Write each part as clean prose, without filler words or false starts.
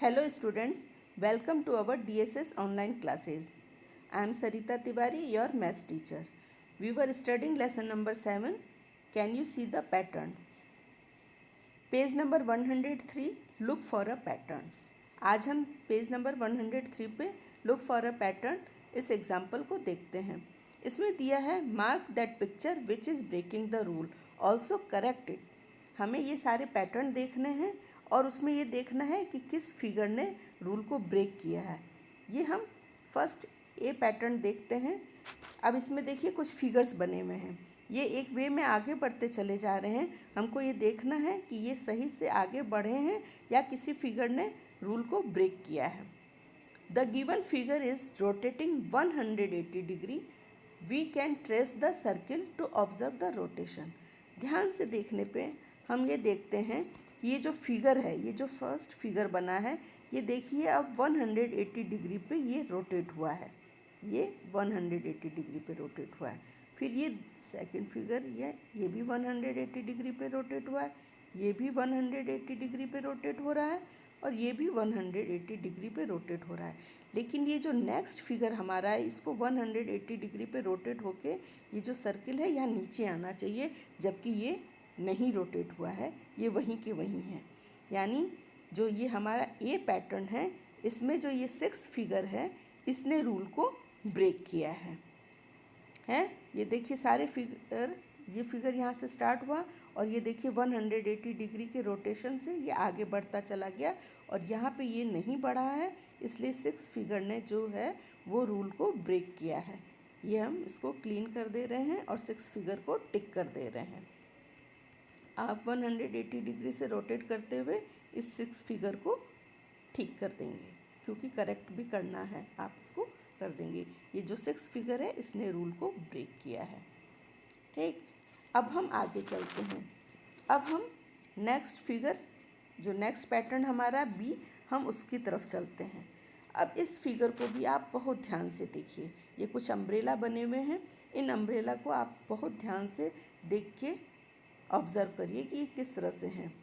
Hello students, welcome to our DSS online classes. I am Sarita Tiwari, your maths teacher. We were studying lesson number 7. Can you see the pattern? Page number 103 look for a pattern. आज हम page number 103 पे look for a pattern इस example को देखते हैं. इसमें दिया है mark that picture which is breaking the rule, also correct it. हमें ये सारे पैटर्न देखने हैं और उसमें ये देखना है कि किस फिगर ने रूल को ब्रेक किया है. ये हम फर्स्ट ए पैटर्न देखते हैं. अब इसमें देखिए कुछ फिगर्स बने हुए हैं. ये एक वे में आगे बढ़ते चले जा रहे हैं. हमको ये देखना है कि ये सही से आगे बढ़े हैं या किसी फिगर ने रूल को ब्रेक किया है. The given figure is rotating 180 degree. We can trace the circle to observe the rotation. ध्यान से देखने पे हम ये देखते हैं कि ये जो फिगर है, ये जो फर्स्ट फिगर बना है, ये देखिए अब 180 डिग्री पे ये रोटेट हुआ है. ये 180 डिग्री पे रोटेट हुआ है. फिर ये सेकंड फिगर ये भी 180 डिग्री पे रोटेट हुआ है. ये भी 180 डिग्री पे रोटेट हो रहा है और ये भी 180 डिग्री पे रोटेट हो रहा है. लेकिन ये जो नेक्स्ट फिगर हमारा है, इसको 180 डिग्री पे रोटेट होके ये जो सर्किल है यहाँ नीचे आना चाहिए, जबकि ये नहीं रोटेट हुआ है, ये वहीं के वहीं है. यानी जो ये हमारा ए पैटर्न है, इसमें जो ये सिक्स्थ फिगर है, इसने रूल को ब्रेक किया है. ये देखिए सारे फिगर, ये फिगर यहाँ से स्टार्ट हुआ और ये देखिए 180 डिग्री के रोटेशन से ये आगे बढ़ता चला गया और यहाँ पे ये नहीं बढ़ा है, इसलिए सिक्स फिगर ने जो है वो रूल को ब्रेक किया है. ये हम इसको क्लीन कर दे रहे हैं और सिक्स फिगर को टिक कर दे रहे हैं. आप 180 डिग्री से रोटेट करते हुए इस सिक्स फिगर को ठीक कर देंगे, क्योंकि करेक्ट भी करना है, आप इसको कर देंगे. ये जो सिक्स फिगर है इसने रूल को ब्रेक किया है. ठीक, अब हम आगे चलते हैं. अब हम नेक्स्ट फिगर, जो नेक्स्ट पैटर्न हमारा बी, हम उसकी तरफ चलते हैं. अब इस फिगर को भी आप बहुत ध्यान से देखिए. ये कुछ अम्ब्रेला बने हुए हैं. इन अम्ब्रेला को आप बहुत ध्यान से देख के ऑब्जर्व करिए कि ये किस तरह से हैं.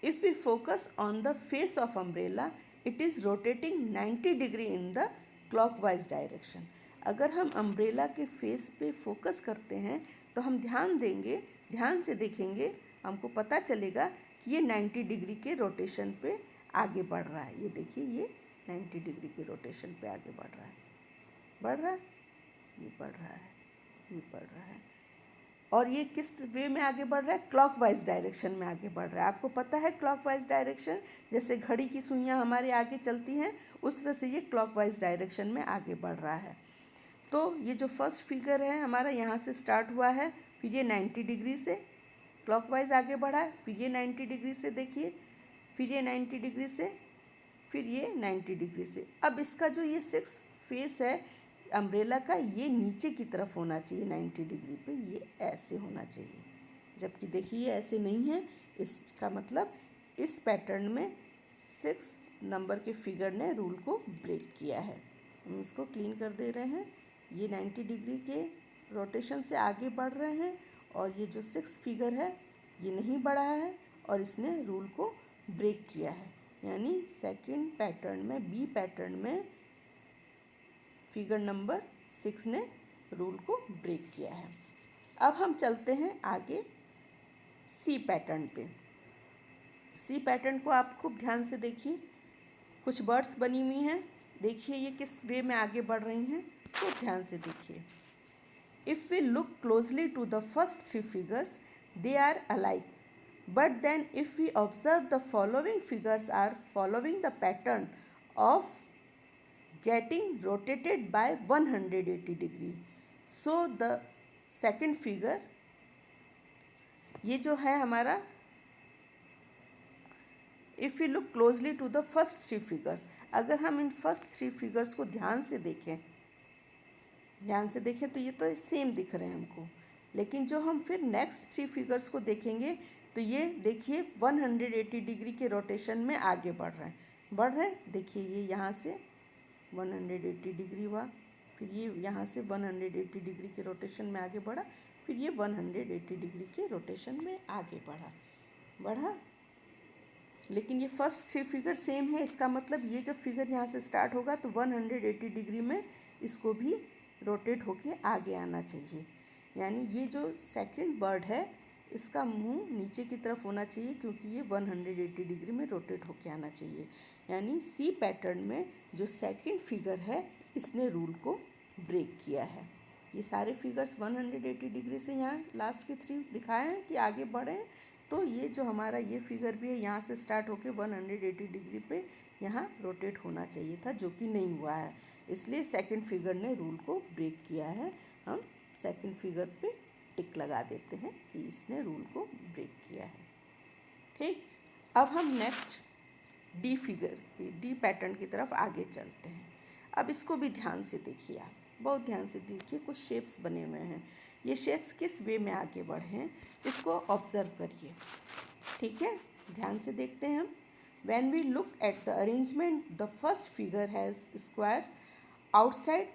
If we focus on the face of umbrella, it is rotating 90 degree in the clockwise direction. अगर हम अम्ब्रेला के फेस पे फोकस करते हैं तो हम ध्यान देंगे, ध्यान से देखेंगे, हमको पता चलेगा कि ये 90 डिग्री के रोटेशन पे आगे बढ़ रहा है. ये देखिए, ये 90 डिग्री के रोटेशन पे आगे बढ़ रहा है. बढ़ रहा है, ये बढ़ रहा है, ये बढ़ रहा है. और ये किस वे में आगे बढ़ रहा है? क्लॉकवाइज डायरेक्शन में आगे बढ़ रहा है. आपको पता है क्लॉकवाइज डायरेक्शन, जैसे घड़ी की सुइयाँ हमारे आगे चलती हैं, उस तरह से ये क्लॉकवाइज डायरेक्शन में आगे बढ़ रहा है. तो ये जो फर्स्ट फिगर है हमारा, यहाँ से स्टार्ट हुआ है, फिर ये 90 डिग्री से क्लॉकवाइज आगे बढ़ा है, फिर ये 90 डिग्री से देखिए, फिर ये 90 डिग्री से, फिर ये 90 डिग्री से. अब इसका जो ये सिक्स फेस है अम्ब्रेला का, ये नीचे की तरफ होना चाहिए 90 डिग्री पे, ये ऐसे होना चाहिए, जबकि देखिए ये ऐसे नहीं है. इसका मतलब इस पैटर्न में सिक्स नंबर के फिगर ने रूल को ब्रेक किया है. हम इसको क्लीन कर दे रहे हैं. ये 90 डिग्री के रोटेशन से आगे बढ़ रहे हैं और ये जो सिक्स फिगर है ये नहीं बढ़ा है और इसने रूल को ब्रेक किया है. यानी सेकंड पैटर्न में, बी पैटर्न में, फिगर नंबर 6 ने रूल को ब्रेक किया है. अब हम चलते हैं आगे सी पैटर्न पे. सी पैटर्न को आप खूब ध्यान से देखिए. कुछ बर्ड्स बनी हुई हैं. देखिए ये किस वे में आगे बढ़ रही हैं, तो ध्यान से देखिए. If we look closely to the first three figures, they are alike, but then if we observe the following figures are following the pattern of getting rotated by 180 degree. So the second figure, ये जो है हमारा, if we look closely to the first three figures, अगर हम in first three figures को ध्यान से देखें, तो ये तो सेम दिख रहे हैं हमको. लेकिन जो हम फिर नेक्स्ट थ्री फिगर्स को देखेंगे तो ये देखिए 180 डिग्री के रोटेशन में आगे बढ़ रहे हैं. देखिए ये यहाँ से 180 डिग्री हुआ, फिर ये यहाँ से 180 डिग्री के रोटेशन में आगे बढ़ा, फिर ये 180 डिग्री के रोटेशन में आगे बढ़ा. लेकिन ये फर्स्ट 3 फिगर सेम है, इसका मतलब ये जब फिगर यहाँ से स्टार्ट होगा तो 180 डिग्री में इसको भी रोटेट होके आगे आना चाहिए। यानी ये जो सेकंड बर्ड है इसका मुंह नीचे की तरफ होना चाहिए, क्योंकि ये 180 डिग्री में रोटेट होके आना चाहिए। यानी सी पैटर्न में जो सेकंड फिगर है इसने रूल को ब्रेक किया है। ये सारे फिगर्स 180 डिग्री से यहाँ लास्ट के 3 दिखाए हैं कि आगे बढ़े, तो ये जो हमारा ये फिगर भी है यहाँ से स्टार्ट होके 180 डिग्री पे यहाँ रोटेट होना चाहिए था, जो कि नहीं हुआ है। इसलिए सेकंड फिगर ने रूल को ब्रेक किया है। हम सेकंड फिगर पे टिक लगा देते हैं कि इसने रूल को ब्रेक किया है। ठीक, अब हम next D figure, D pattern की तरफ आगे चलते हैं। अब इसको भी ध्यान से देखिए, आप बहुत ध्यान से देखिए, कुछ शेप्स बने हुए हैं। ये शेप्स किस वे में आगे बढ़े हैं इसको ऑब्जर्व करिए। ठीक है, ध्यान से देखते हैं हम। When we look at the arrangement, the first figure has square outside,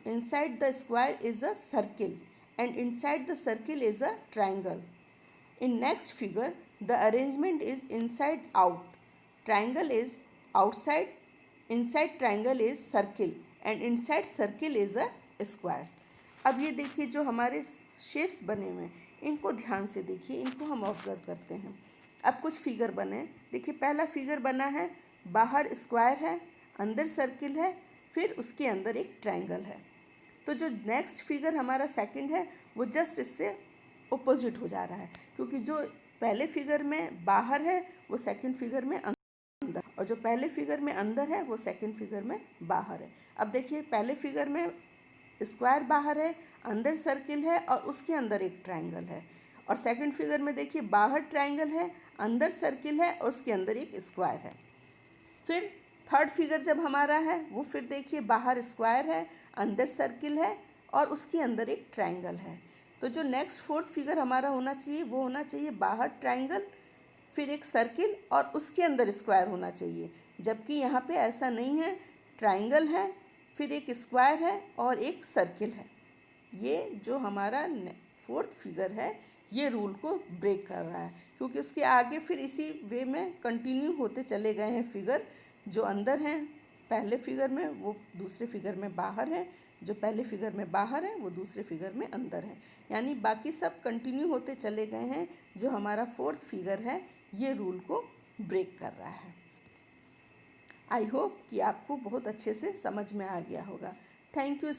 inside the square is a circle, and inside the circle is a triangle. In next figure, the arrangement is inside out. Triangle is outside, inside triangle is circle, and inside circle is a squares. अब ये देखिए जो हमारे shapes बने हुए हैं इनको ध्यान से देखिए, इनको हम ऑब्जर्व करते हैं। अब कुछ फिगर बने, देखिए पहला फिगर बना है, बाहर स्क्वायर है, अंदर सर्किल है, फिर उसके अंदर एक ट्रायंगल है। तो जो नेक्स्ट फिगर हमारा सेकंड है वो जस्ट इससे ओपोजिट हो जा रहा है, क्योंकि जो पहले फिगर में बाहर है वो सेकंड फिगर में अंदर, और जो पहले फिगर में अंदर है वो सेकंड फिगर में बाहर है। अब देखिए पहले फिगर में स्क्वायर बाहर है, अंदर सर्किल है और उसके अंदर एक ट्रायंगल है, और सेकंड फिगर में देखिए बाहर ट्रायंगल है, अंदर सर्किल है और उसके अंदर एक स्क्वायर है। फिर थर्ड फिगर जब हमारा है वो फिर देखिए बाहर स्क्वायर है, अंदर सर्किल है और उसके अंदर एक ट्रायंगल है। तो जो नेक्स्ट फोर्थ फिगर हमारा होना चाहिए वो होना चाहिए बाहर ट्रायंगल, फिर एक सर्किल और उसके अंदर स्क्वायर होना चाहिए, जबकि यहाँ पे ऐसा नहीं है, ट्रायंगल है, फिर एक स्क्वायर है और एक सर्किल है। ये जो हमारा फोर्थ फिगर है ये रूल को ब्रेक कर रहा है, क्योंकि उसके आगे फिर इसी वे में कंटिन्यू होते चले गए हैं फिगर। जो अंदर हैं पहले फिगर में वो दूसरे फिगर में बाहर है, जो पहले फिगर में बाहर है वो दूसरे फिगर में अंदर है, यानी बाकी सब कंटिन्यू होते चले गए हैं। जो हमारा फोर्थ फिगर है ये रूल को ब्रेक कर रहा है। आई होप कि आपको बहुत अच्छे से समझ में आ गया होगा। Thank you.